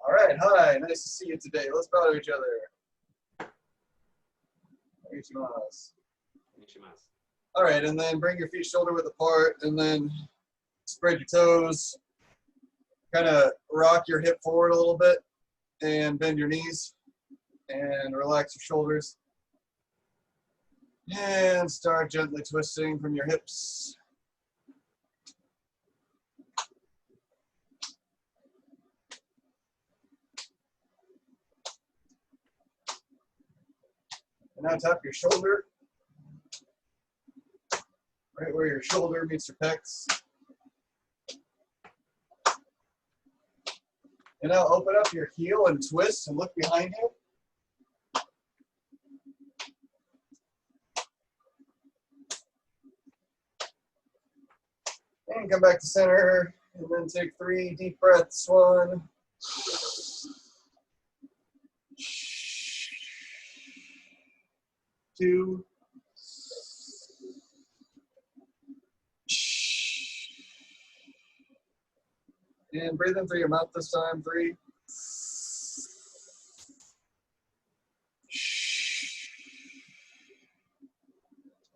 All right, hi, nice to see you today. Let's bow to each other. All right, and then bring your feet shoulder width apart, and then spread your toes. Kind of rock your hip forward a little bit, and bend your knees, and relax your shoulders. And start gently twisting from your hips. And now tap your shoulder, right where your shoulder meets your pecs. And now open up your heel and twist and look behind you. And come back to center, and then take 3 deep breaths. 1, 2, and breathe in through your mouth this time. 3,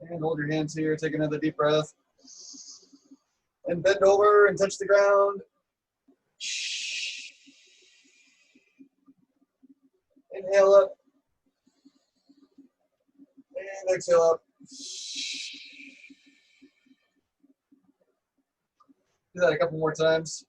and hold your hands here. Take another deep breath. And bend over and touch the ground. Inhale up. And exhale up. Do that a couple more times.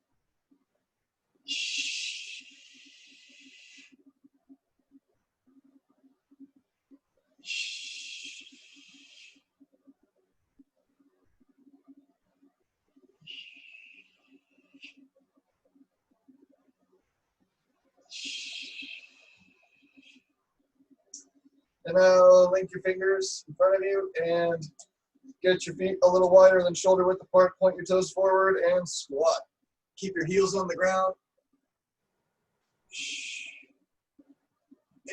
And now link your fingers in front of you and get your feet a little wider than shoulder width apart. Point your toes forward and squat. Keep your heels on the ground.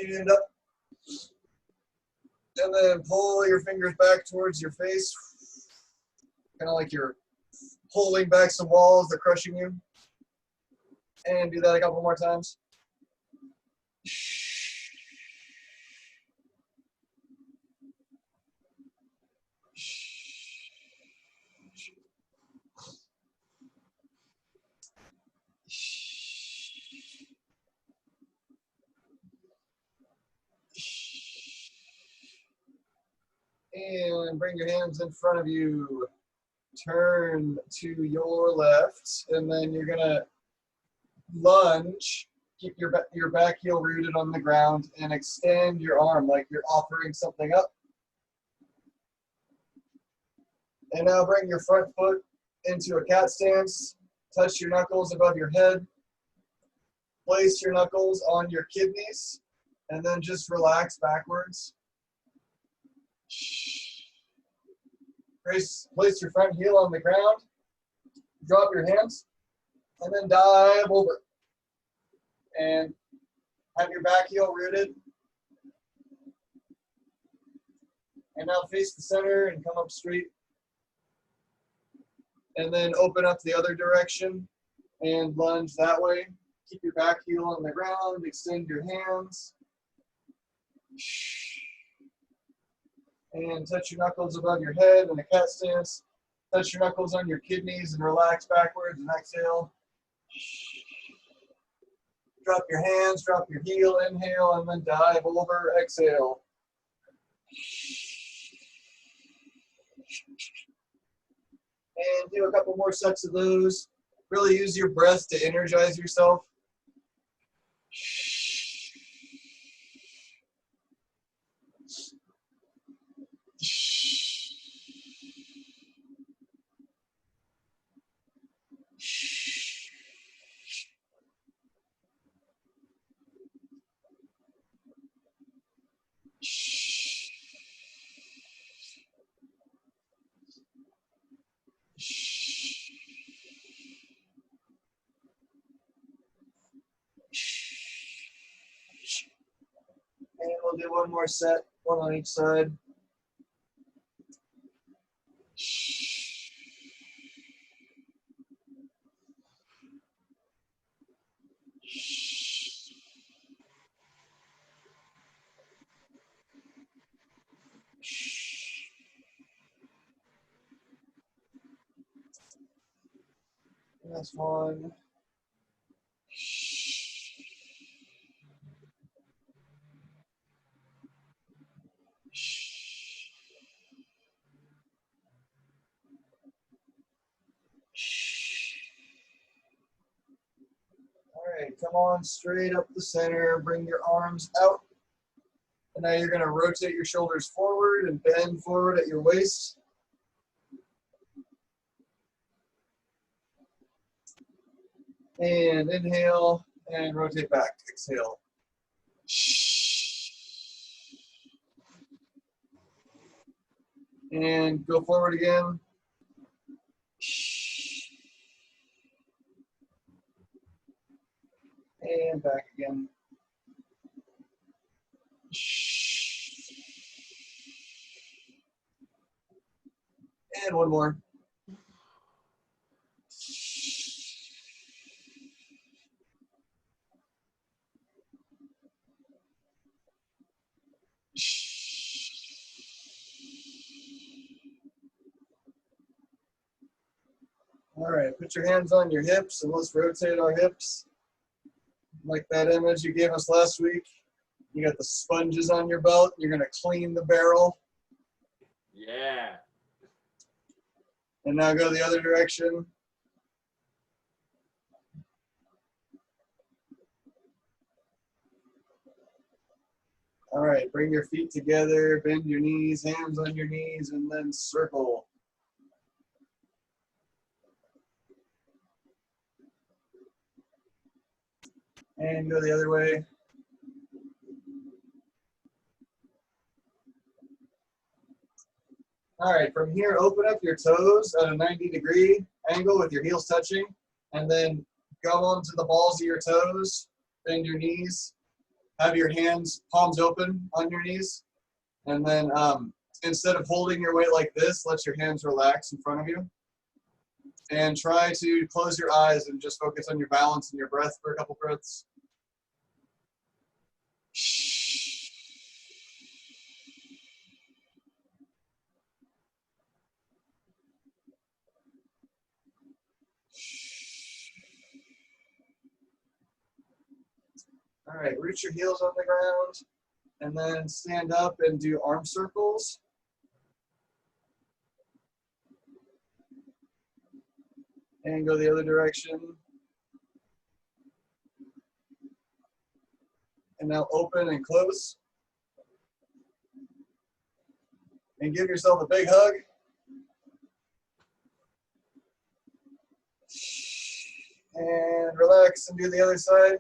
And up. And then pull your fingers back towards your face. Kind of like you're pulling back some walls that are crushing you. And do that a couple more times. And bring your hands in front of you. Turn to your left, and then you're gonna lunge. Keep your back heel rooted on the ground and extend your arm like you're offering something up. And now bring your front foot into a cat stance. Touch your knuckles above your head. Place your knuckles on your kidneys, and then just relax backwards. Place your front heel on the ground. Drop your hands, and then dive over. And have your back heel rooted. And now face the center and come up straight. And then open up the other direction and lunge that way. Keep your back heel on the ground. Extend your hands. And touch your knuckles above your head in a cat stance. Touch your knuckles on your kidneys and relax backwards and exhale. Drop your hands, drop your heel, inhale, and then dive over, exhale. And do a couple more sets of those. Really use your breath to energize yourself. And we'll do one more set, one on each side. Last one. All right, come on straight up the center. Bring your arms out. And now you're going to rotate your shoulders forward and bend forward at your waist. And inhale and rotate back. Exhale. And go forward again. And back again. And one more. All right, put your hands on your hips and let's rotate our hips. Like that image you gave us last week. You got the sponges on your belt. You're going to clean the barrel. Yeah. And now go the other direction. All right, bring your feet together, bend your knees, hands on your knees, and then circle. And go the other way. All right, from here, open up your toes at a 90-degree angle with your heels touching, and then go onto the balls of your toes, bend your knees, have your hands, palms open on your knees, and then instead of holding your weight like this, let your hands relax in front of you. And try to close your eyes and just focus on your balance and your breath for a couple breaths. All right, root your heels on the ground, and then stand up and do arm circles. And go the other direction. And now open and close. And give yourself a big hug. And relax and do the other side.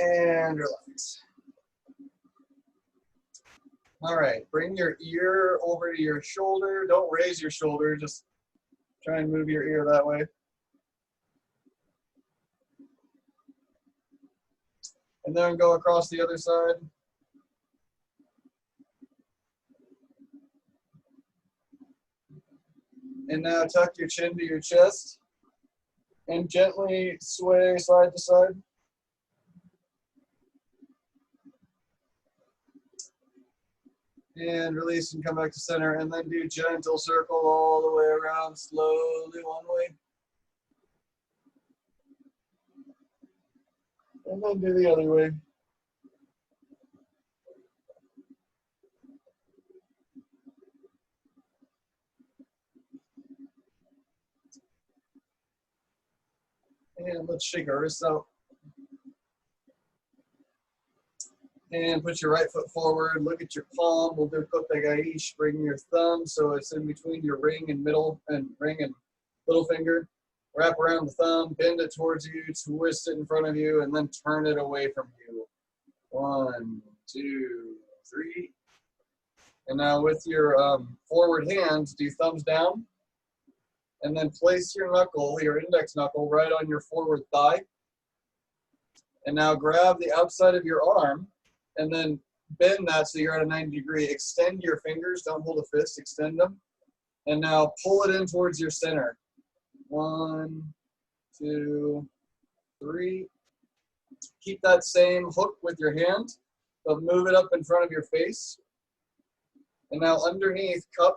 And relax. All right, bring your ear over to your shoulder. Don't raise your shoulder, just try and move your ear that way. And then go across the other side. And now tuck your chin to your chest and gently sway side to side. And release and come back to center, and then do gentle circle all the way around, slowly one way. And then do the other way. And let's shake our wrists out. And put your right foot forward, look at your palm. We'll do kotegaish. Bring your thumb so it's in between your ring and middle and ring and little finger. Wrap around the thumb, bend it towards you, twist it in front of you, and then turn it away from you. 1, 2, 3. And now with your forward hand, do thumbs down. And then place your knuckle, your index knuckle, right on your forward thigh. And now grab the outside of your arm and then bend that so you're at a 90-degree. Extend your fingers, don't hold a fist, extend them. And now pull it in towards your center. 1, 2, 3. Keep that same hook with your hand, but move it up in front of your face. And now underneath, cup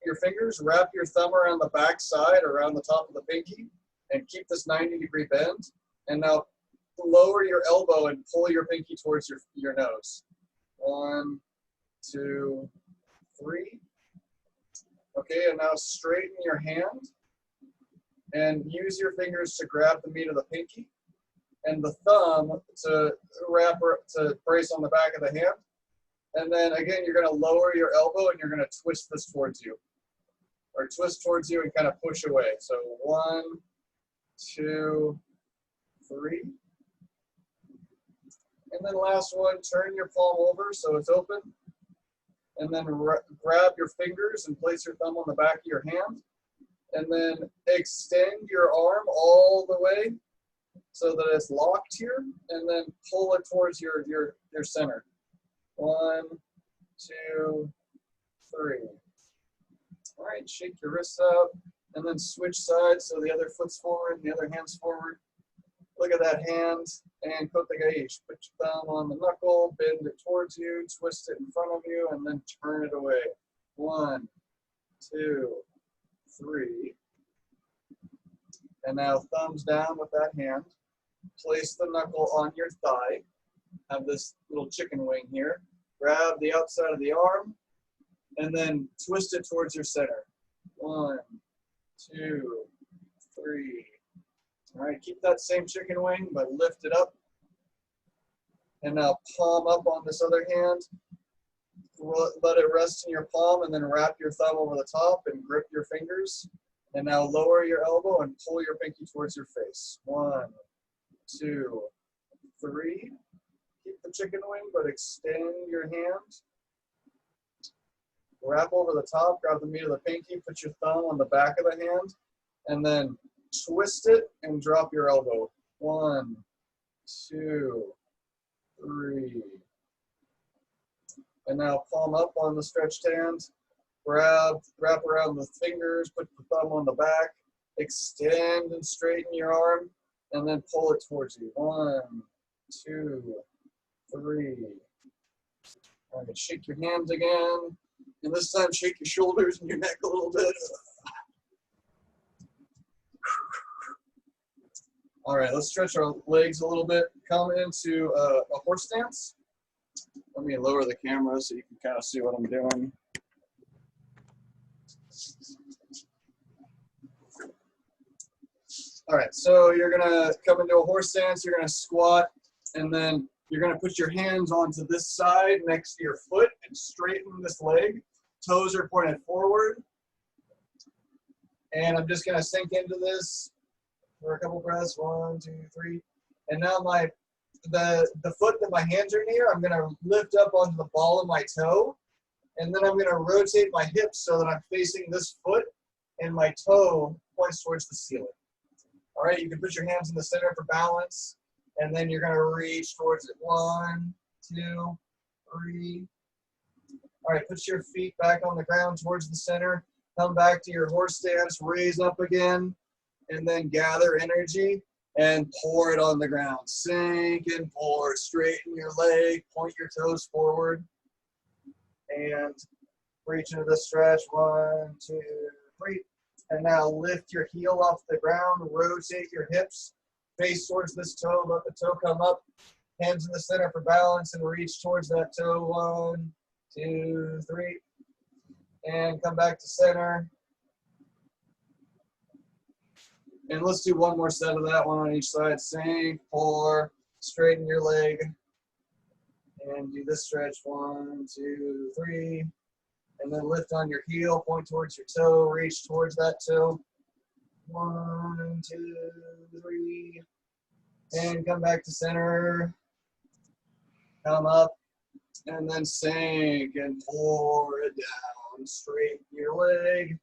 your fingers, wrap your thumb around the back side, around the top of the pinky, and keep this 90-degree bend. And now lower your elbow and pull your pinky towards your nose. 1, 2, 3. Okay, and now straighten your hand and use your fingers to grab the meat of the pinky and the thumb to brace on the back of the hand. And then again, you're going to lower your elbow and you're going to twist this towards you, or twist towards you and kind of push away. So 1, 2, 3. And then last one, turn your palm over so it's open. And then grab your fingers and place your thumb on the back of your hand. And then extend your arm all the way so that it's locked here. And then pull it towards your center. 1, 2, 3. All right, shake your wrists out. And then switch sides so the other foot's forward and the other hand's forward. Look at that hand and kotegaishi. Put your thumb on the knuckle, bend it towards you, twist it in front of you, and then turn it away. 1, 2, 3. And now thumbs down with that hand. Place the knuckle on your thigh. Have this little chicken wing here. Grab the outside of the arm and then twist it towards your center. 1, 2, 3. All right, keep that same chicken wing, but lift it up. And now palm up on this other hand. Let it rest in your palm and then wrap your thumb over the top and grip your fingers. And now lower your elbow and pull your pinky towards your face. 1, 2, 3. Keep the chicken wing, but extend your hand. Wrap over the top, grab the meat of the pinky, put your thumb on the back of the hand, and then twist it and drop your elbow. 1, 2, 3. And now palm up on the stretched hand. Wrap around the fingers, put the thumb on the back, extend and straighten your arm, and then pull it towards you. 1, 2, 3. All right, shake your hands again. And this time shake your shoulders and your neck a little bit. All right, let's stretch our legs a little bit. Come into a horse stance. Let me lower the camera so you can kind of see what I'm doing. All right, so you're gonna come into a horse stance, you're gonna squat, and then you're gonna put your hands onto this side next to your foot and straighten this leg. Toes are pointed forward. And I'm just gonna sink into this for a couple breaths. 1, 2, 3. And now the foot that my hands are near, I'm gonna lift up onto the ball of my toe. And then I'm gonna rotate my hips so that I'm facing this foot and my toe points towards the ceiling. All right, you can put your hands in the center for balance, and then you're gonna reach towards it. 1, 2, 3. All right, put your feet back on the ground towards the center. Come back to your horse stance, raise up again, and then gather energy and pour it on the ground. Sink and pour, straighten your leg, point your toes forward, and reach into the stretch. 1, 2, 3. And now lift your heel off the ground, rotate your hips, face towards this toe, let the toe come up, hands in the center for balance, and reach towards that toe. 1, 2, 3. And come back to center. And let's do one more set of that, one on each side. Sink, pour, straighten your leg, and do this stretch. 1, 2, 3. And then lift on your heel, point towards your toe, reach towards that toe. 1, 2, 3. And come back to center. Come up, and then sink and pour it down. Straighten your leg.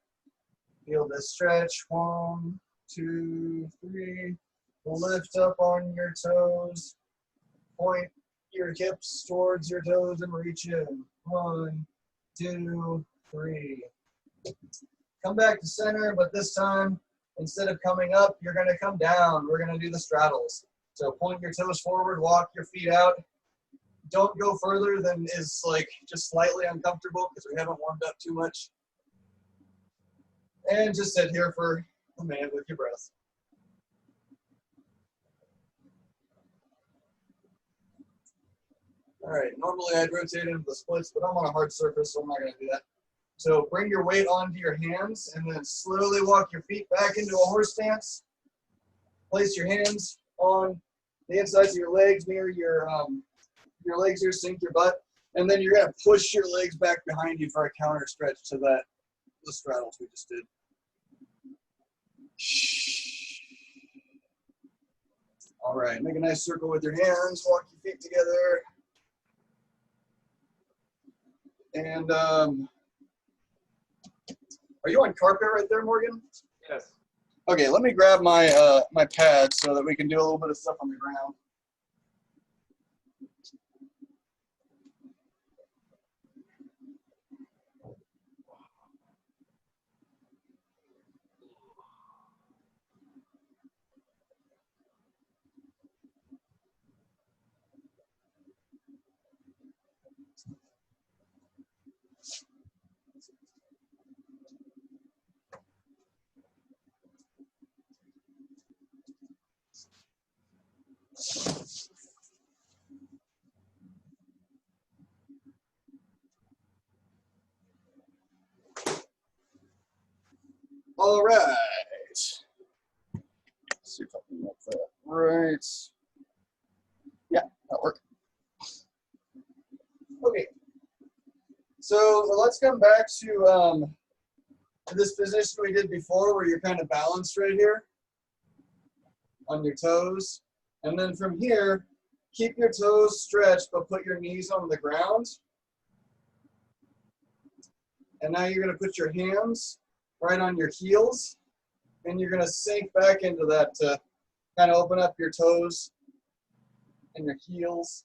Feel this stretch. 1, 2, 3. Lift up on your toes. Point your hips towards your toes and reach in. 1, 2, 3. Come back to center, but this time, instead of coming up, you're going to come down. We're going to do the straddles. So point your toes forward, walk your feet out. Don't go further than is like just slightly uncomfortable because we haven't warmed up too much. And just sit here for a minute with your breath. All right, normally I'd rotate into the splits, but I'm on a hard surface, so I'm not gonna do that. So bring your weight onto your hands and then slowly walk your feet back into a horse stance. Place your hands on the insides of your legs near your legs here, sink your butt. And then you're gonna push your legs back behind you for a counter stretch to the straddles we just did. All right, make a nice circle with your hands, walk your feet together. And are you on carpet right there, Morgan? Yes. Okay, let me grab my my pad so that we can do a little bit of stuff on the ground. All right. Let's see if I can make that right. Yeah, that worked. Okay. So let's come back to this position we did before where you're kind of balanced right here on your toes. And then from here, keep your toes stretched, but put your knees on the ground. And now you're going to put your hands right on your heels, and you're going to sink back into that to kind of open up your toes and your heels.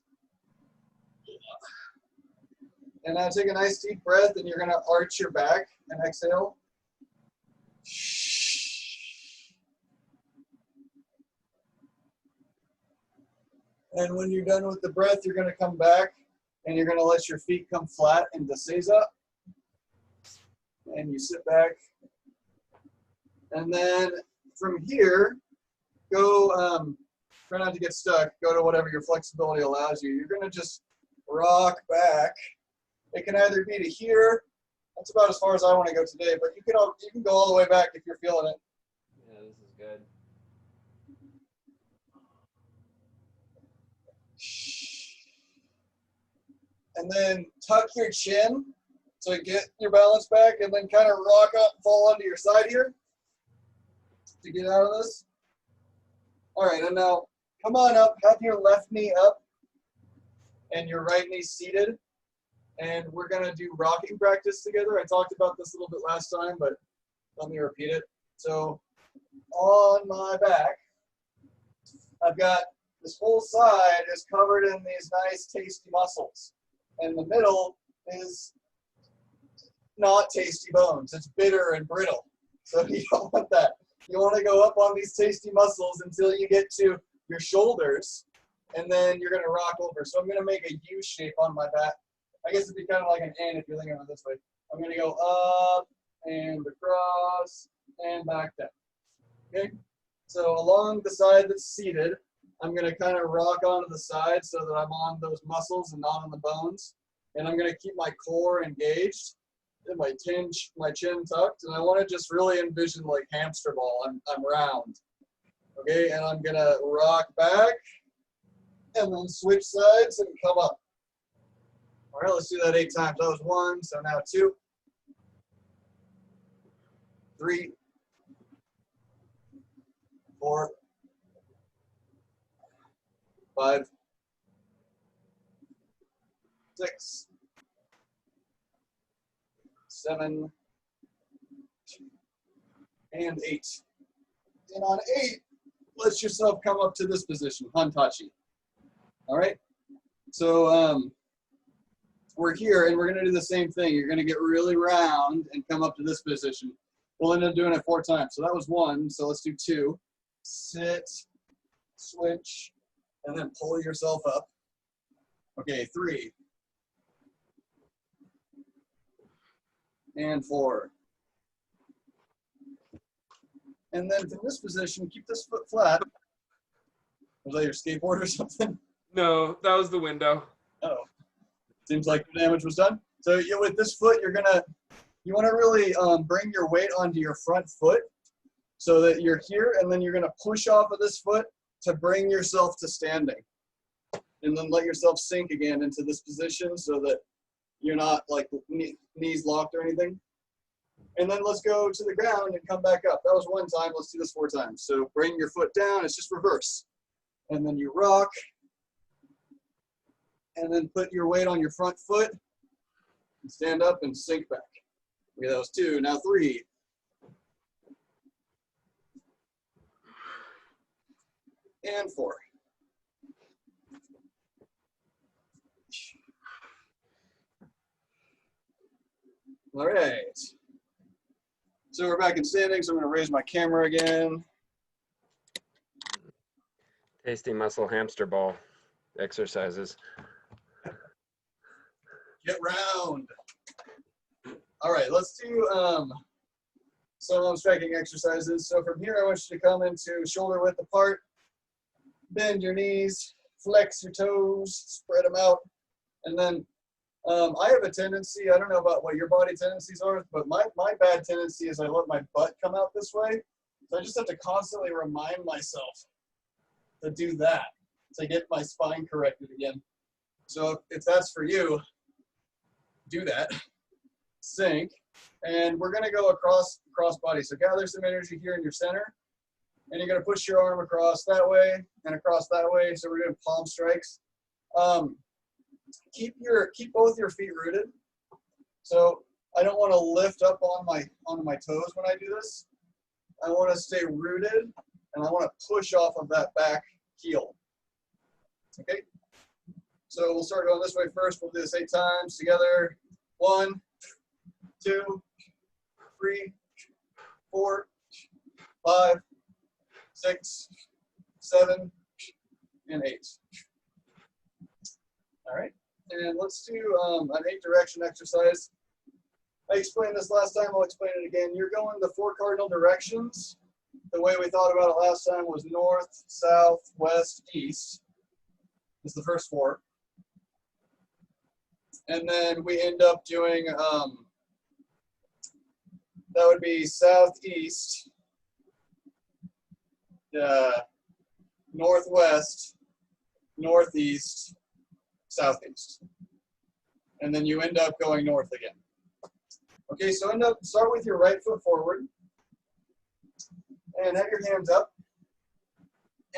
And now take a nice deep breath, and you're going to arch your back and exhale. And when you're done with the breath, you're going to come back, and you're going to let your feet come flat into seiza. And you sit back. And then from here, go, try not to get stuck. Go to whatever your flexibility allows you. You're going to just rock back. It can either be to here. That's about as far as I want to go today. But you can go all the way back if you're feeling it. Yeah, this is good. And then tuck your chin to get your balance back, and then kind of rock up, fall onto your side here to get out of this. All right, and now come on up, have your left knee up and your right knee seated. And we're gonna do rocking practice together. I talked about this a little bit last time, but let me repeat it. So on my back, I've got this whole side is covered in these nice tasty muscles. And the middle is not tasty bones. It's bitter and brittle. So you don't want that. You want to go up on these tasty muscles until you get to your shoulders, and then you're going to rock over. So I'm going to make a U shape on my back. I guess it'd be kind of like an N if you're thinking of it this way. I'm going to go up and across and back down. Okay? So along the side that's seated, I'm going to kind of rock onto the side so that I'm on those muscles and not on the bones. And I'm going to keep my core engaged and my chin tucked. And I want to just really envision like hamster ball. I'm round. Okay, and I'm going to rock back and then switch sides and come up. All right, let's do that 8 times. That was 1, so now 2, 3, 4, 5, 6, 7, and 8. And on 8, let yourself come up to this position, Hantachi. All right? So we're here, and we're going to do the same thing. You're going to get really round and come up to this position. We'll end up doing it 4 times. So that was 1, so let's do 2. Sit, switch, and then pull yourself up. Okay, 3. And 4. And then from this position, keep this foot flat. Was that your skateboard or something? No, that was the window. Oh, seems like the damage was done. So with this foot, you want to really bring your weight onto your front foot so that you're here, and then you're going to push off of this foot to bring yourself to standing. And then let yourself sink again into this position so that you're not like knees locked or anything. And then let's go to the ground and come back up. That was one time. Let's do this 4 times. So bring your foot down. It's just reverse. And then you rock. And then put your weight on your front foot. And stand up and sink back. Okay, that was 2. Now 3. And 4. All right. So we're back in standing, so I'm going to raise my camera again. Tasty muscle hamster ball exercises. Get round. All right, let's do some striking exercises. So from here, I want you to come into shoulder width apart. Bend your knees, flex your toes, spread them out. And then I have a tendency, I don't know about what your body tendencies are, but my bad tendency is I let my butt come out this way. So I just have to constantly remind myself to do that to get my spine corrected again. So if that's for you, do that. Sink. And we're going to go across body. So gather some energy here in your center. And you're going to push your arm across that way and across that way. So we're doing palm strikes. Keep both your feet rooted. So I don't want to lift up on my toes when I do this. I want to stay rooted, and I want to push off of that back heel. Okay? So we'll start going this way first. We'll do this 8 times together. 1, 2, 3, 4, 5, 6, 7, and 8. All right, and let's do an 8-direction exercise. I explained this last time, I'll explain it again. You're going the 4 cardinal directions. The way we thought about it last time was north, south, west, east. Is the first 4. And then we end up doing, that would be southeast, northwest, northeast, southeast. And then you end up going north again. Okay, so start with your right foot forward. And have your hands up.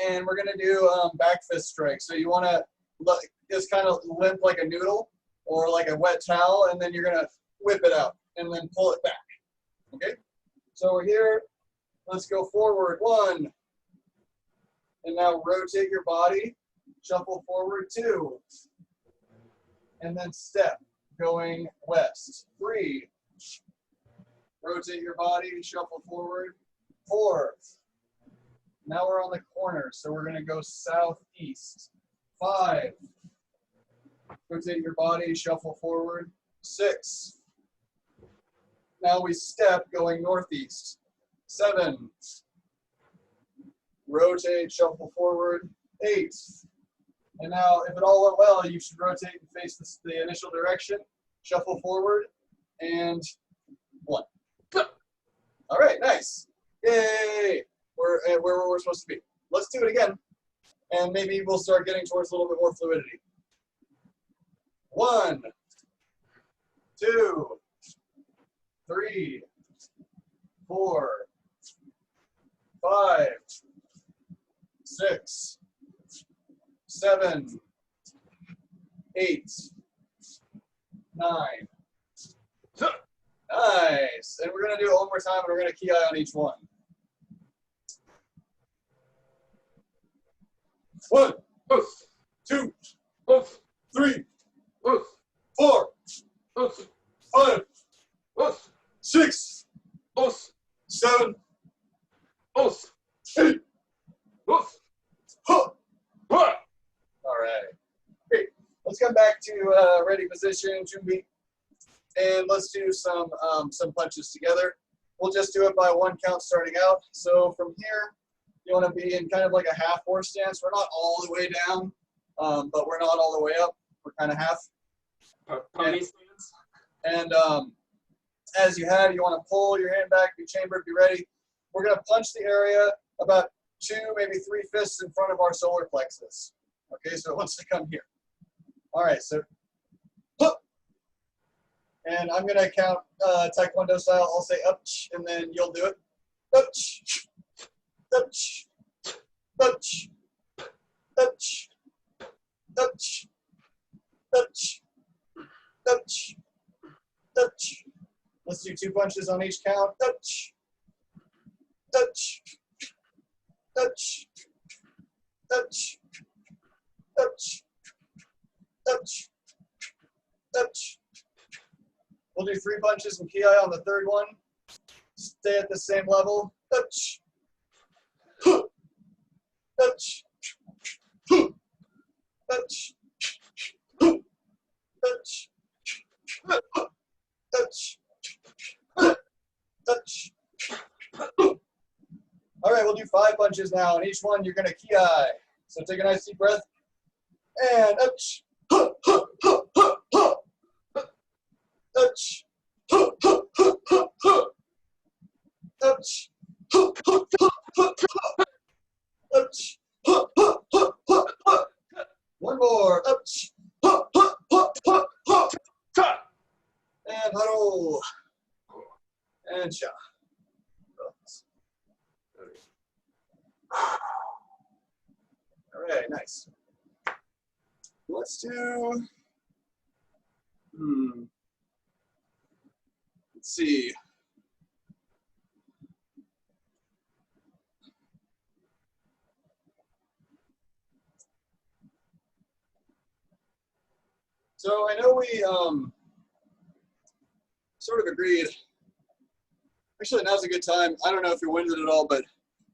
And we're going to do back fist strike. So you want to just kind of limp like a noodle or like a wet towel, and then you're going to whip it out and then pull it back. Okay? So we're here. Let's go forward. 1. And now rotate your body. Shuffle forward. 2. And then step going west. 3. Rotate your body. Shuffle forward. 4. Now we're on the corner, so we're going to go southeast. 5. Rotate your body, shuffle forward. 6. Now we step going northeast. 7. Rotate, shuffle forward. 8. And now, if it all went well, you should rotate and face the initial direction. Shuffle forward, and 1. All right, nice. Yay! We're where we're supposed to be. Let's do it again, and maybe we'll start getting towards a little bit more fluidity. 1, 2, 3, 4, 5, 6, 7, 8, 9. Nice. And we're going to do it one more time, and we're going to key eye on each one. 1, 2, 3, 4, 5, 6, 7, 8. All right. Great. Let's come back to ready position, Junbi, and let's do some punches together. we'll just do it by 1 count starting out. So from here, you want to be in kind of like a half horse stance. We're not all the way down, but we're not all the way up. We're kind of half. Pony stance? And as you have, you want to pull your hand back, be chambered, be ready. We're going to punch the area about 2, maybe 3 fists in front of our solar plexus. Okay, so it wants to come here. All right, so, and I'm going to count Taekwondo style. I'll say up, and then you'll do it. Up, up, up, up, up, up, up, up. Let's do 2 punches on each count. Touch, touch, touch, touch, touch, touch, touch. We'll do 3 punches and ki on the 3rd one. Stay at the same level. Touch, touch, touch, touch, touch. Touch. All right, we'll do 5 punches now, and each one you're going to ki. So take a nice deep breath. And touch. Touch. Touch. Touch. One more. Touch. And huddle. And shot. All right, nice. Let's do, let's see. So I know we sort of agreed. Actually, now's a good time. I don't know if you're winded at all, but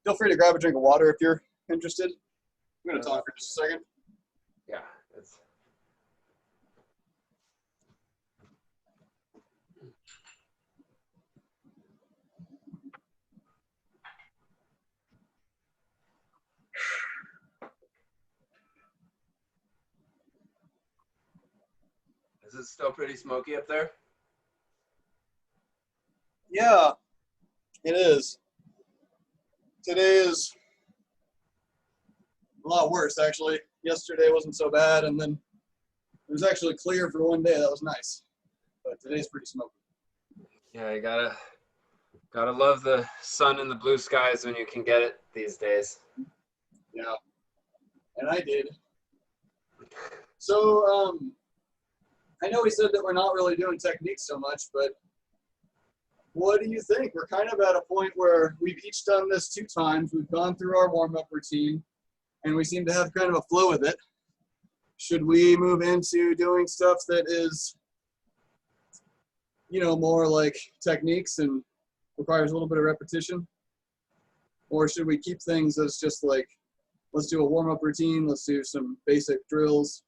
feel free to grab a drink of water if you're interested. I'm going to talk for just a second. Yeah. It's... Is it still pretty smoky up there? Yeah, it is. Today is a lot worse, actually. Yesterday wasn't so bad, and then it was actually clear for one day. That was nice. But today's pretty smoky. Yeah, you gotta love the sun and the blue skies when you can get it these days. Yeah, and I did. So, I know we said that we're not really doing techniques so much, but what do you think? We're kind of at a point where we've each done this 2 times. We've gone through our warm-up routine, and we seem to have kind of a flow with it. Should we move into doing stuff that is, you know, more like techniques and requires a little bit of repetition? Or should we keep things as just like, let's do a warm-up routine, let's do some basic drills?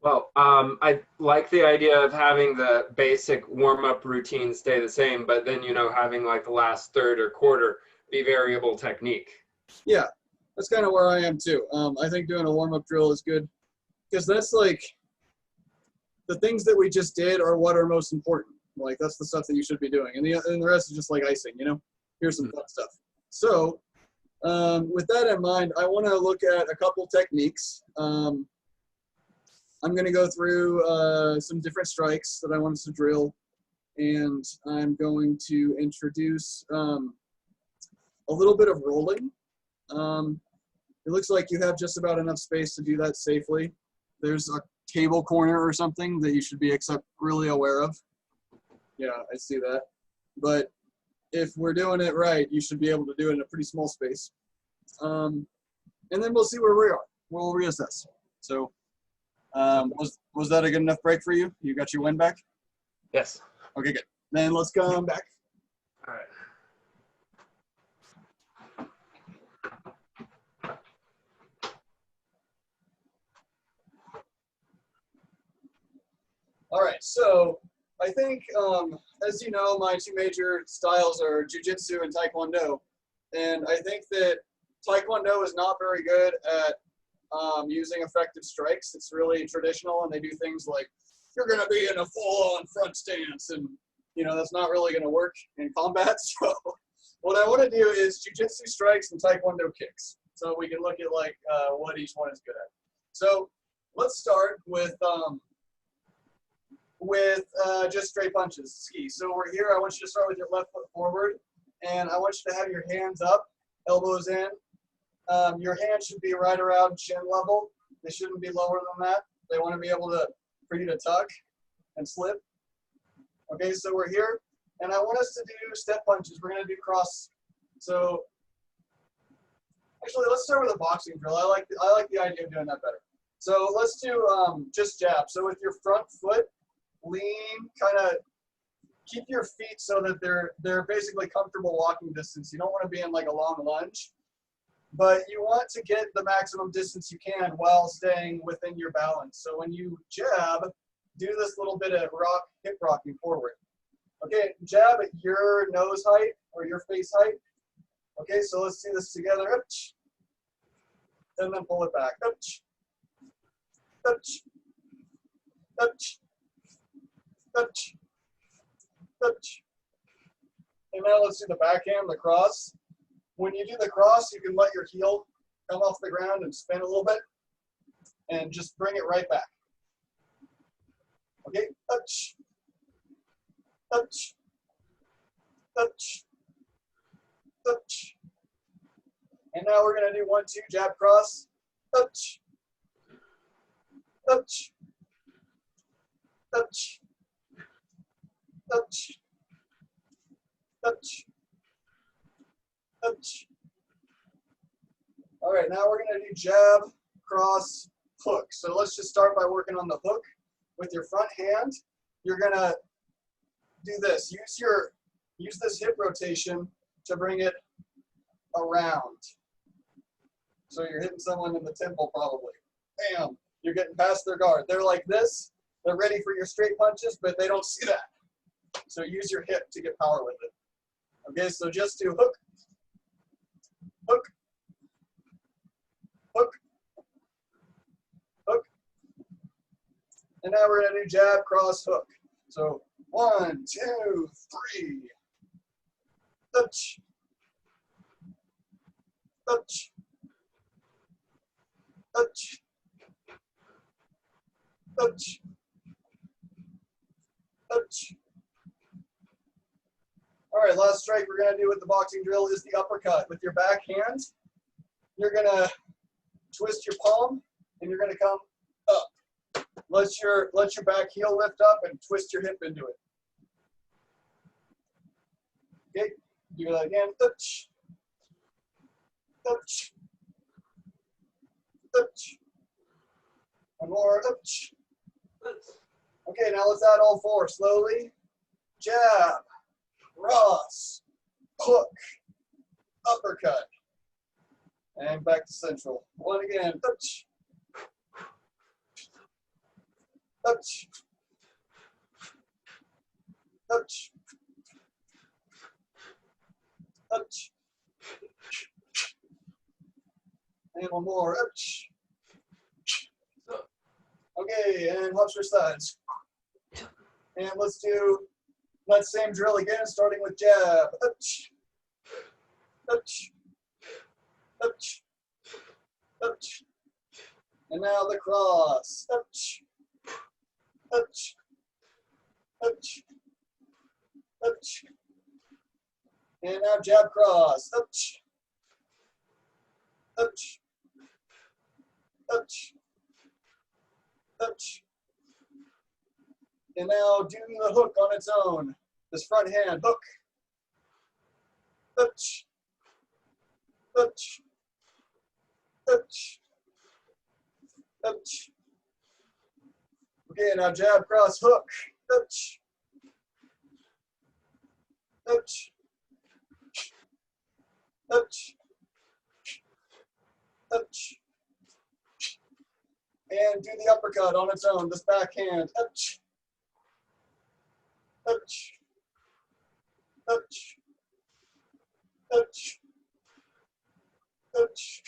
Well, I like the idea of having the basic warm-up routine stay the same, but then, you know, having like the last third or quarter be variable technique. Yeah, that's kind of where I am too. I think doing a warm-up drill is good because that's like the things that we just did are what are most important. Like that's the stuff that you should be doing, and the rest is just like icing. You know, here's some fun stuff. So with that in mind, I want to look at a couple techniques. I'm going to go through some different strikes that I want us to drill, and I'm going to introduce a little bit of rolling. It looks like you have just about enough space to do that safely. There's a table corner or something that you should be really aware of. Yeah, I see that. But if we're doing it right, you should be able to do it in a pretty small space. And then we'll see where we are. We'll reassess. So was that a good enough break for you? You got your wind back? Yes. Okay, good. Then let's come back. All right. All right, so I think, as you know, my two major styles are Jujutsu and Taekwondo. And I think that Taekwondo is not very good at using effective strikes. It's really traditional, and they do things like, you're going to be in a full-on front stance, and, you know, that's not really going to work in combat. So what I want to do is Jujutsu strikes and Taekwondo kicks. So we can look at, like, what each one is good at. So let's start with just straight punches, ski. So we're here. I want you to start with your left foot forward, and I want you to have your hands up, elbows in. Your hands should be right around chin level. They shouldn't be lower than that. They want to be able to, for you to tuck and slip. Okay, so we're here, and I want us to do step punches. We're going to do cross. So actually, let's start with a boxing drill. I like the idea of doing that better. So let's do just jab. So with your front foot, lean, kind of keep your feet so that they're basically comfortable walking distance. You don't want to be in like a long lunge, but you want to get the maximum distance you can while staying within your balance. So when you jab, do this little bit of hip rocking forward. Okay, jab at your nose height or your face height. Okay, so let's do this together. And then pull it back. And now let's do the backhand, the cross. When you do the cross, you can let your heel come off the ground and spin a little bit, and just bring it right back. Okay, touch, touch, touch, touch. And now we're gonna do 1-2 jab cross, touch, touch, touch, touch, touch, touch. All right, now we're gonna do jab, cross, hook. So let's just start by working on the hook. With your front hand, you're gonna do this. Use this hip rotation to bring it around. So you're hitting someone in the temple probably. Bam, you're getting past their guard. They're like this, they're ready for your straight punches, but they don't see that. So use your hip to get power with it. Okay, so just do hook, hook, hook, hook. And now we're gonna do jab, cross, hook. So 1, 2, 3. Touch, touch, touch, touch, touch. All right, last strike we're gonna do with the boxing drill is the uppercut. With your back hand, you're gonna twist your palm and you're gonna come up. Let your back heel lift up and twist your hip into it. Okay, do that again. Touch, touch, touch. One more. Touch. Okay, now let's add all four slowly. Jab, cross, hook, uppercut, and back to central. One again. Touch, touch, touch, touch, and one more. Touch. Okay, and hops for sides. And let's do that same drill again, starting with jab. Touch, touch, touch, touch. And now the cross. Touch, touch, touch, touch. And now jab cross. Touch, touch, touch, touch. And now do the hook on its own. This front hand, hook, touch, touch, touch, touch. Okay, now jab, cross, hook, touch, touch, touch, touch. And do the uppercut on its own, this backhand, touch, touch, touch, touch.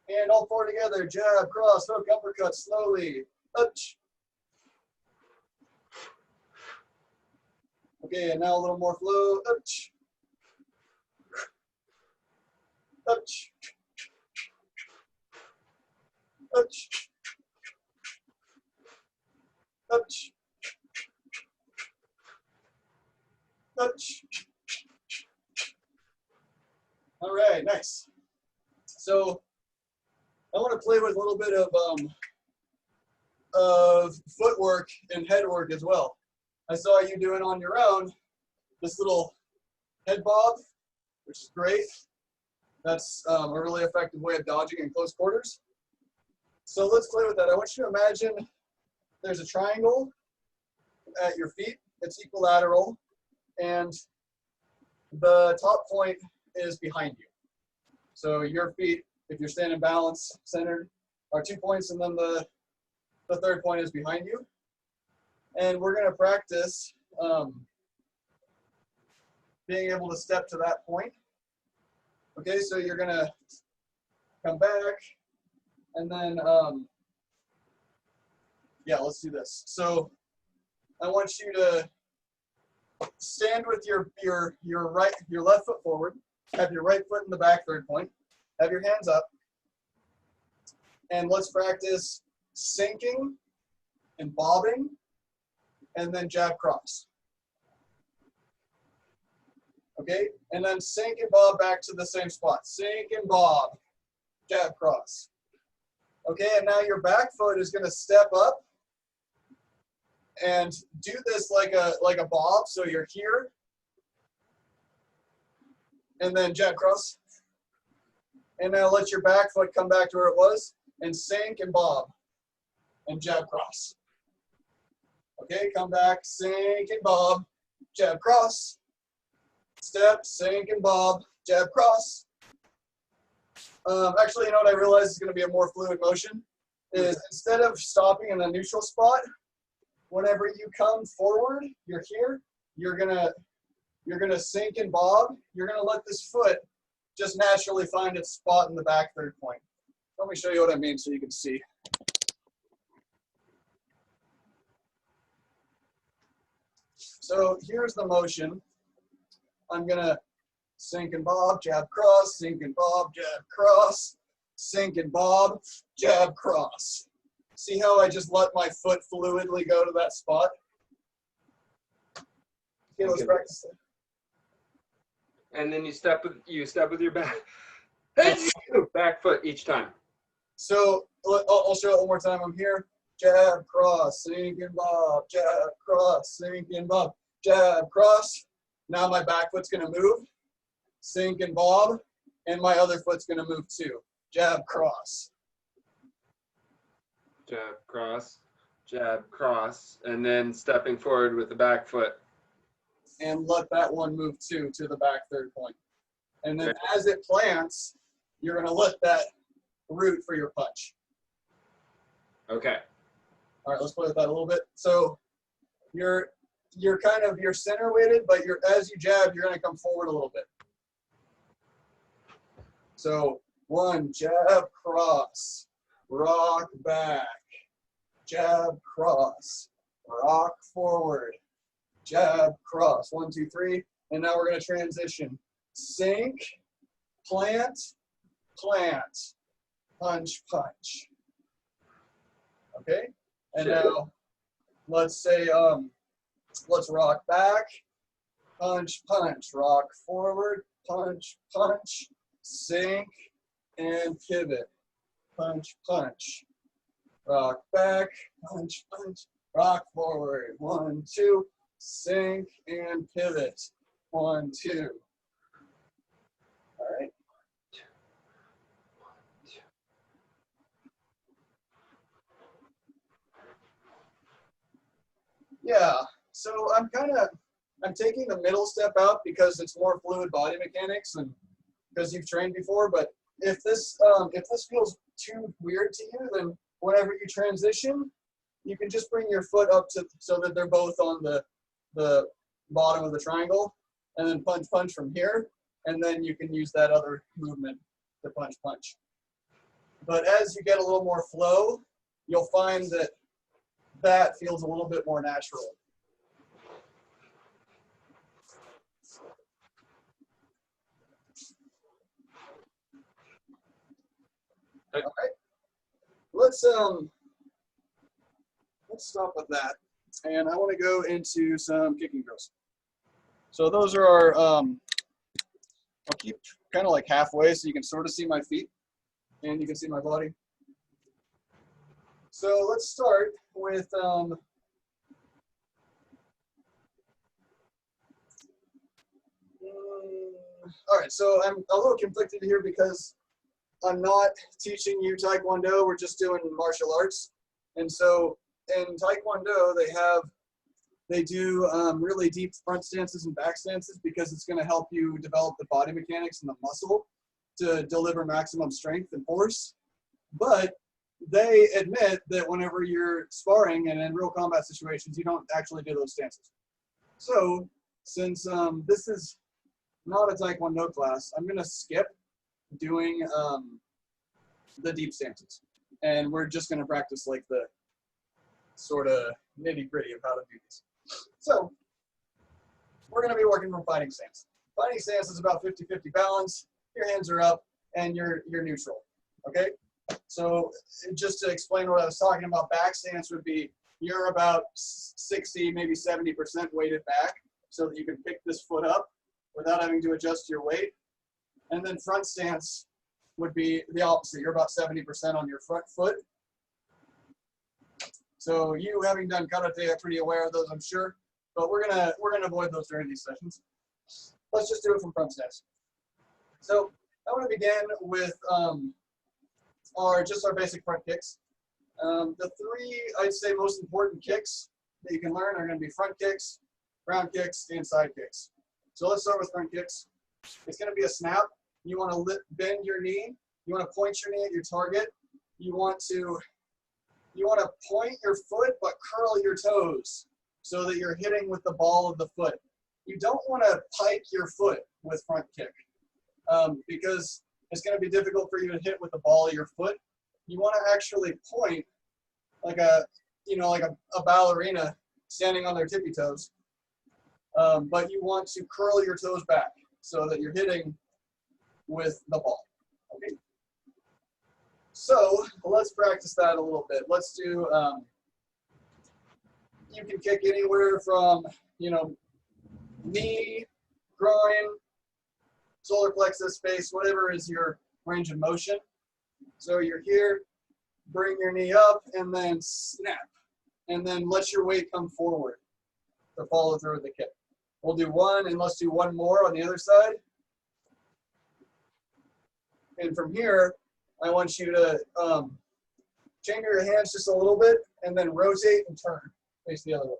And all four together, jab, cross, hook, uppercut, slowly, touch. Okay, and now a little more flow, touch, touch, touch, touch, touch. All right, nice. So I want to play with a little bit of footwork and head work as well. I saw you doing on your own this little head bob, which is great. That's a really effective way of dodging in close quarters. So let's play with that. I want you to imagine there's a triangle at your feet. It's equilateral, and the top point is behind you. So your feet, if you're standing balanced, centered, are 2 points, and then the third point is behind you. And we're going to practice being able to step to that point. Okay, so you're going to come back, and then, yeah, let's do this. So I want you to stand with your left foot forward, have your right foot in the back third point, have your hands up, and let's practice sinking and bobbing, and then jab cross. Okay, and then sink and bob back to the same spot. Sink and bob, jab cross. Okay, and now your back foot is going to step up and do this like a bob. So you're here, and then jab cross. And now let your back foot come back to where it was, and sink and bob, and jab cross. Okay, come back, sink and bob, jab cross. Step, sink and bob, jab cross. Actually, you know what I realized is going to be a more fluid motion is instead of stopping in a neutral spot, whenever you come forward, you're here, you're gonna sink and bob. You're gonna let this foot just naturally find its spot in the back third point. Let me show you what I mean so you can see. So here's the motion. I'm gonna sink and bob, jab cross, sink and bob, jab cross, sink and bob, jab cross. See how I just let my foot fluidly go to that spot? Okay, let's practice it. And then you step with your back foot each time. So I'll show it one more time. I'm here. Jab, cross, sink and bob, jab, cross, sink and bob, jab, cross. Now my back foot's going to move, sink and bob, and my other foot's going to move too. Jab, cross. Jab, cross, and then stepping forward with the back foot. And let that one move too to the back third point. And then as it plants, you're going to let that root for your punch. Okay. All right, let's play with that a little bit. So you're center weighted, but as you jab, you're going to come forward a little bit. So 1, jab, cross, rock back, jab, cross, rock forward, jab, cross. 1, 2, 3. And now we're going to transition. Sink, plant, plant, punch, punch. Okay? And now let's say, let's rock back, punch, punch, rock forward, punch, punch, sink, and pivot. Punch, punch, rock back, punch, punch, rock forward. 1, 2, sink, and pivot. 1, 2. All right. Yeah, so I'm taking the middle step out because it's more fluid body mechanics and because you've trained before. But if this feels too weird to you, then whenever you transition, you can just bring your foot up so that they're both on the bottom of the triangle, and then punch, punch from here, and then you can use that other movement to punch, punch. But as you get a little more flow, you'll find that that feels a little bit more natural. All right, let's stop with that, and I want to go into some kicking drills. So those are our I'll keep kind of like halfway so you can sort of see my feet and you can see my body. So let's start with all right, so I'm a little conflicted here because I'm not teaching you Taekwondo, we're just doing martial arts. And so in Taekwondo, they do really deep front stances and back stances because it's going to help you develop the body mechanics and the muscle to deliver maximum strength and force. But they admit that whenever you're sparring and in real combat situations, you don't actually do those stances. So since this is not a Taekwondo class, I'm going to skip doing the deep stances. And we're just going to practice like the sort of nitty gritty of how to do these. So we're going to be working from fighting stance. Fighting stance is about 50-50 balance. Your hands are up and you're neutral. Okay? So just to explain what I was talking about, back stance would be you're about 60, maybe 70% weighted back so that you can pick this foot up without having to adjust your weight. And then front stance would be the opposite. You're about 70% on your front foot. So you, having done karate, are pretty aware of those, I'm sure. But we're gonna avoid those during these sessions. Let's just do it from front stance. So I want to begin with our basic front kicks. The three, I'd say, most important kicks that you can learn are going to be front kicks, ground kicks, and side kicks. So let's start with front kicks. It's going to be a snap. You want to bend your knee. You want to point your knee at your target. You want to point your foot but curl your toes so that you're hitting with the ball of the foot. You don't want to pike your foot with front kick because it's going to be difficult for you to hit with the ball of your foot. You want to actually point like a ballerina standing on their tippy toes, but you want to curl your toes back so that you're hitting with the ball. Okay. So let's practice that a little bit. Let's do. You can kick anywhere from knee, groin, solar plexus, face, whatever is your range of motion. So you're here, bring your knee up, and then snap, and then let your weight come forward to follow through with the kick. We'll do one, and let's do one more on the other side. And from here, I want you to chamber your hands just a little bit, and then rotate and turn, face the other way.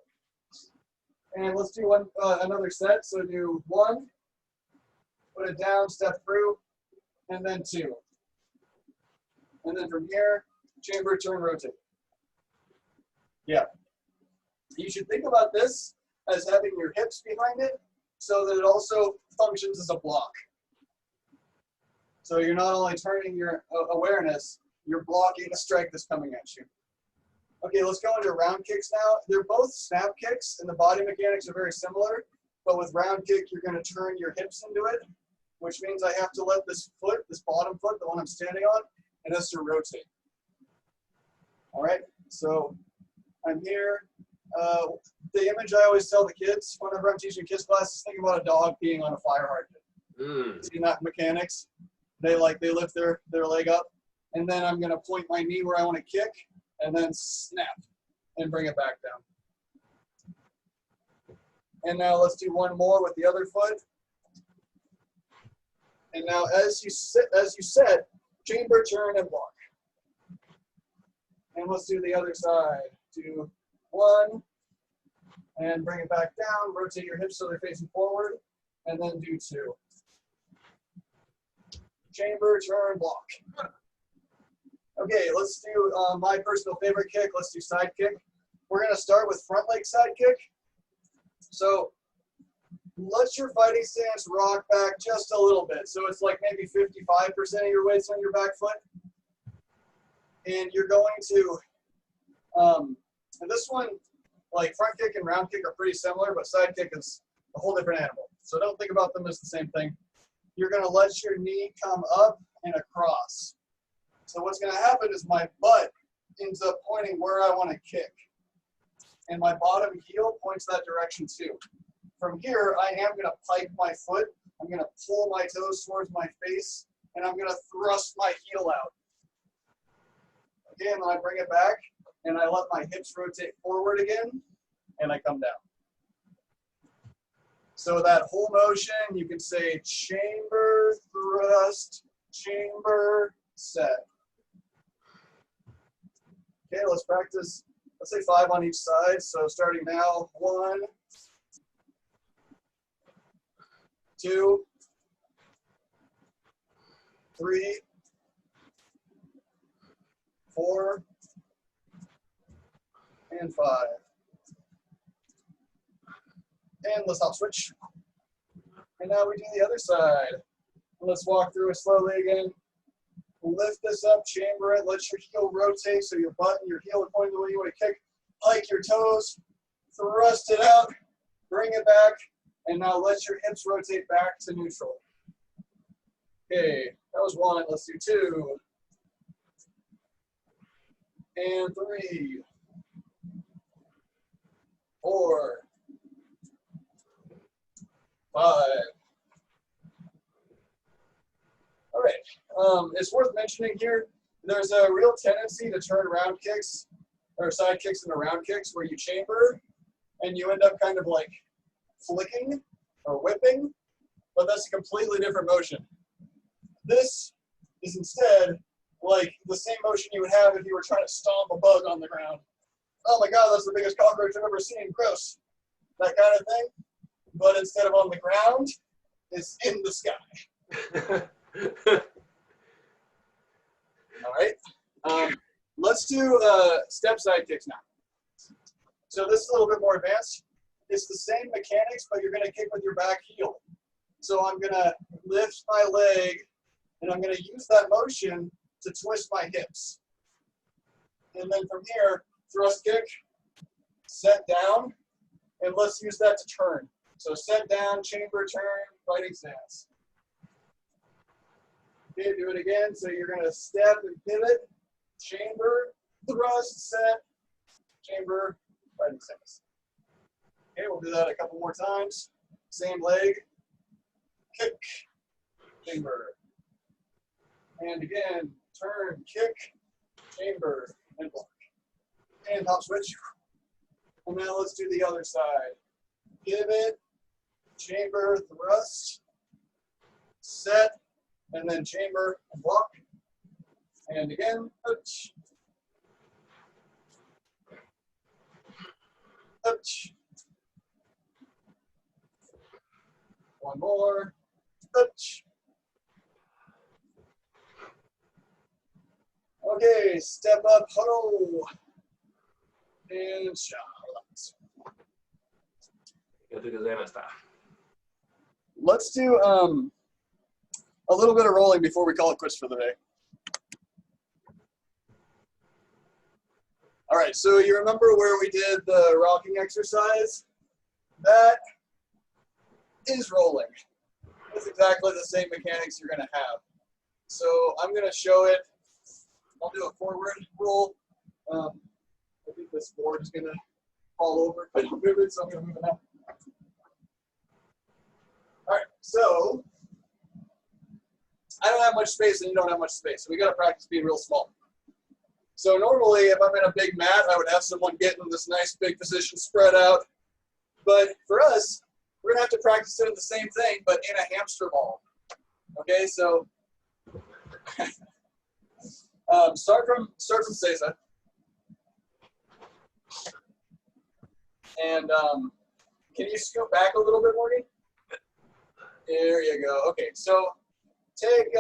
And let's do another set. So do one, put it down, step through, and then two. And then from here, chamber, turn, rotate. Yeah. You should think about this as having your hips behind it so that it also functions as a block. So you're not only turning your awareness, you're blocking a strike that's coming at you. Okay, let's go into round kicks now. They're both snap kicks, and the body mechanics are very similar. But with round kick, you're going to turn your hips into it, which means I have to let this foot, this bottom foot, the one I'm standing on, it has to rotate. All right, so I'm here. The image I always tell the kids whenever I'm teaching kids classes, think about a dog peeing on a fire hydrant. See that mechanics? They lift their leg up, and then I'm going to point my knee where I want to kick, and then snap and bring it back down. And now let's do one more with the other foot. And now as you said, chamber, turn, and block. And let's do the other side. Do one, and bring it back down. Rotate your hips so they're facing forward, and then do two. Chamber, turn, block. Okay, let's do my personal favorite kick. Let's do side kick. We're going to start with front leg side kick. So let your fighting stance rock back just a little bit. So it's like maybe 55% of your weight's on your back foot. And you're going to, and this one, like front kick and round kick are pretty similar, but side kick is a whole different animal. So don't think about them as the same thing. You're going to let your knee come up and across. So what's going to happen is my butt ends up pointing where I want to kick. And my bottom heel points that direction too. From here, I am going to pike my foot. I'm going to pull my toes towards my face, and I'm going to thrust my heel out. Okay, and then I bring it back, and I let my hips rotate forward again, and I come down. So that whole motion, you can say chamber, thrust, chamber, set. Okay, let's practice. Let's say 5 on each side. So starting now, 1, 2, 3, 4, and 5. And let's hop switch. And now we do the other side. Let's walk through it slowly again. Lift this up, chamber it, let your heel rotate so your butt and your heel are pointing the way you want to kick. Pike your toes, thrust it out, bring it back, and now let your hips rotate back to neutral. Okay, that was 1. Let's do 2. And 3. 4. 5. All right. It's worth mentioning here, there's a real tendency to turn round kicks or side kicks into round kicks where you chamber and you end up kind of like flicking or whipping, but that's a completely different motion. This is instead like the same motion you would have if you were trying to stomp a bug on the ground. Oh my God, that's the biggest cockroach I've ever seen. Gross. That kind of thing. But instead of on the ground, it's in the sky. All right. Let's do step side kicks now. So this is a little bit more advanced. It's the same mechanics, but you're going to kick with your back heel. So I'm going to lift my leg, and I'm going to use that motion to twist my hips. And then from here, thrust kick, set down, and let's use that to turn. So set down, chamber, turn, fighting stance. Okay, do it again. So you're going to step and pivot, chamber, thrust, set, chamber, fighting stance. Okay, we'll do that a couple more times. Same leg, kick, chamber. And again, turn, kick, chamber, and block. And hop switch. And now let's do the other side. Pivot, chamber, thrust, set, and then chamber and block. And again, touch, touch. One more, touch. Okay, step up, huddle, and shout. Let's do a little bit of rolling before we call it quits for the day. All right, so you remember where we did the rocking exercise? That is rolling. It's exactly the same mechanics you're going to have. So I'm going to show it. I'll do a forward roll. I think this board is going to fall over if I don't move it, so I'm going to move it now. All right, so I don't have much space and you don't have much space, so we got to practice being real small. So normally, if I'm in a big mat, I would have someone get in this nice big position, spread out. But for us, we're gonna have to practice doing the same thing, but in a hamster ball. Okay, so start from Seiza. And can you scoot back a little bit, Morgan? There you go. Okay, so take,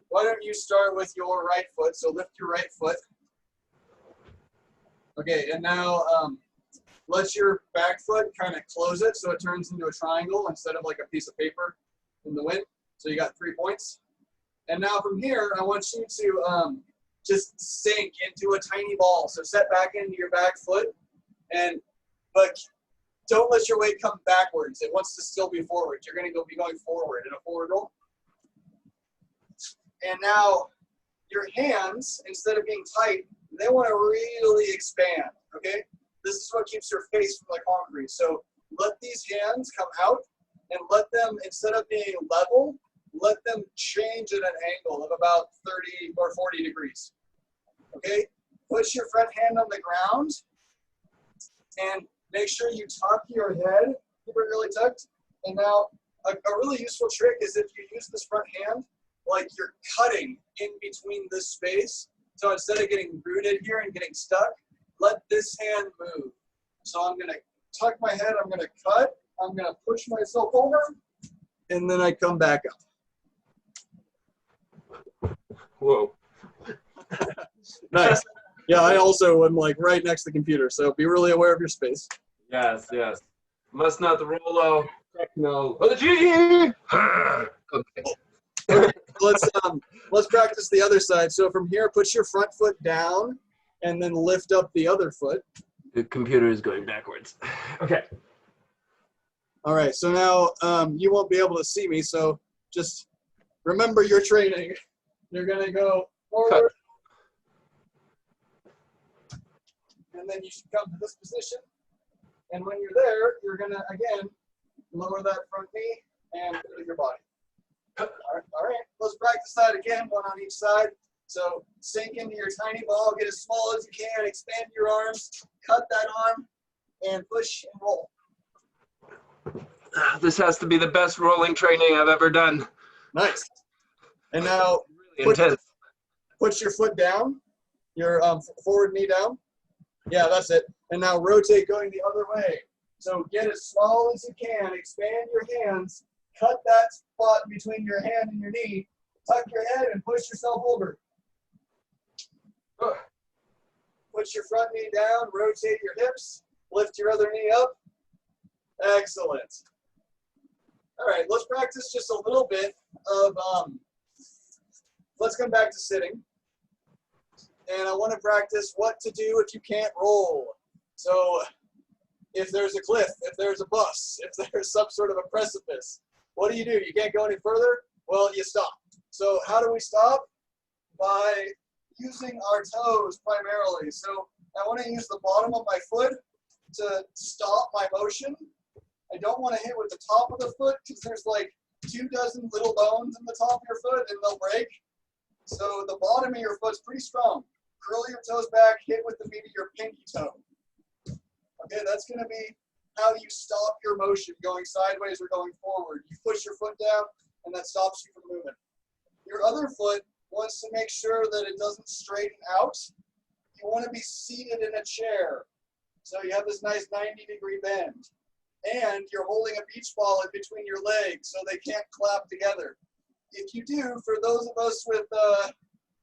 why don't you start with your right foot? So lift your right foot. Okay, and now let your back foot kind of close it so it turns into a triangle instead of like a piece of paper in the wind. So you got 3 points. And now from here, I want you to just sink into a tiny ball. So set back into your back foot, but don't let your weight come backwards. It wants to still be forward. You're going to be going forward in a forward roll. And now your hands, instead of being tight, they want to really expand, okay? This is what keeps your face from the concrete. So let these hands come out and let them, instead of being level, let them change at an angle of about 30 or 40 degrees, okay? Put your front hand on the ground and make sure you tuck your head, keep it really tucked. And now a really useful trick is if you use this front hand, like you're cutting in between this space. So instead of getting rooted here and getting stuck, let this hand move. So I'm gonna tuck my head, I'm gonna cut, I'm gonna push myself over, and then I come back up. Whoa. Nice. Yeah, I also am like right next to the computer, so be really aware of your space. Yes, yes. Must not the Rolo technology. Okay. Let's practice the other side. So from here, put your front foot down and then lift up the other foot. The computer is going backwards. Okay. All right, so now you won't be able to see me, so just remember your training. You're gonna go forward. Cut. And then you should come to this position. And when you're there, you're gonna, again, lower that front knee and put it in your body. All right, let's practice that again, one on each side. So sink into your tiny ball, get as small as you can, expand your arms, cut that arm, and push and roll. This has to be the best rolling training I've ever done. Nice. And now Really intense. put your foot down, your forward knee down. Yeah, that's it. And now rotate going the other way. So get as small as you can, expand your hands, cut that spot between your hand and your knee, tuck your head and push yourself over. Put your front knee down, rotate your hips, lift your other knee up. Excellent. All right, let's practice just a little bit of, let's come back to sitting. And I want to practice what to do if you can't roll. So if there's a cliff, if there's a bus, if there's some sort of a precipice, what do? You can't go any further? Well, you stop. So how do we stop? By using our toes primarily. So I want to use the bottom of my foot to stop my motion. I don't want to hit with the top of the foot because there's like 24 little bones in the top of your foot and they'll break. So the bottom of your foot's pretty strong. Curl your toes back, hit with the meat of your pinky toe. Okay, that's going to be how you stop your motion going sideways or going forward. You push your foot down and that stops you from moving. Your other foot wants to make sure that it doesn't straighten out. You want to be seated in a chair. So you have this nice 90-degree bend. And you're holding a beach ball in between your legs so they can't clap together. If you do, for those of us with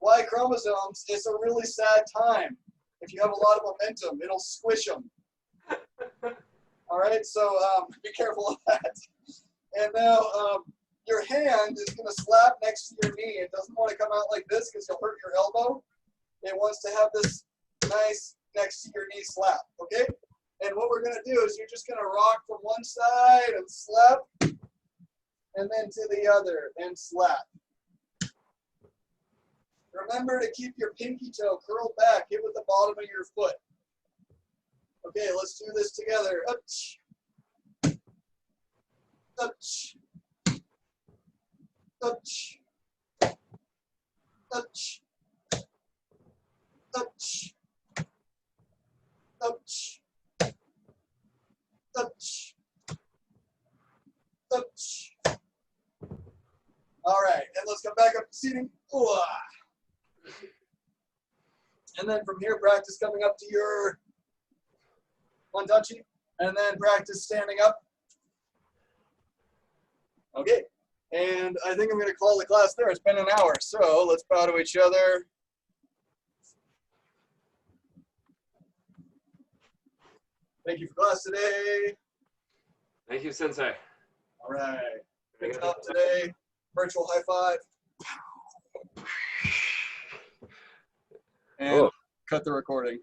Y chromosomes, it's a really sad time. If you have a lot of momentum, it'll squish them. All right, so be careful of that. And now your hand is going to slap next to your knee. It doesn't want to come out like this because you'll hurt your elbow. It wants to have this nice next to your knee slap, okay? And what we're going to do is you're just going to rock from one side and slap, and then to the other and slap. Remember to keep your pinky toe curled back. Hit with the bottom of your foot. Okay, let's do this together. Up, up, up, up, up, up, up. All right, and let's come back up to seating. Ooh. And then from here, practice coming up to your one-touchy, and then practice standing up. Okay, and I think I'm going to call the class there. It's been an hour, so let's bow to each other. Thank you for class today. Thank you, Sensei. All right. Good job today. Virtual high five. And cut the recording.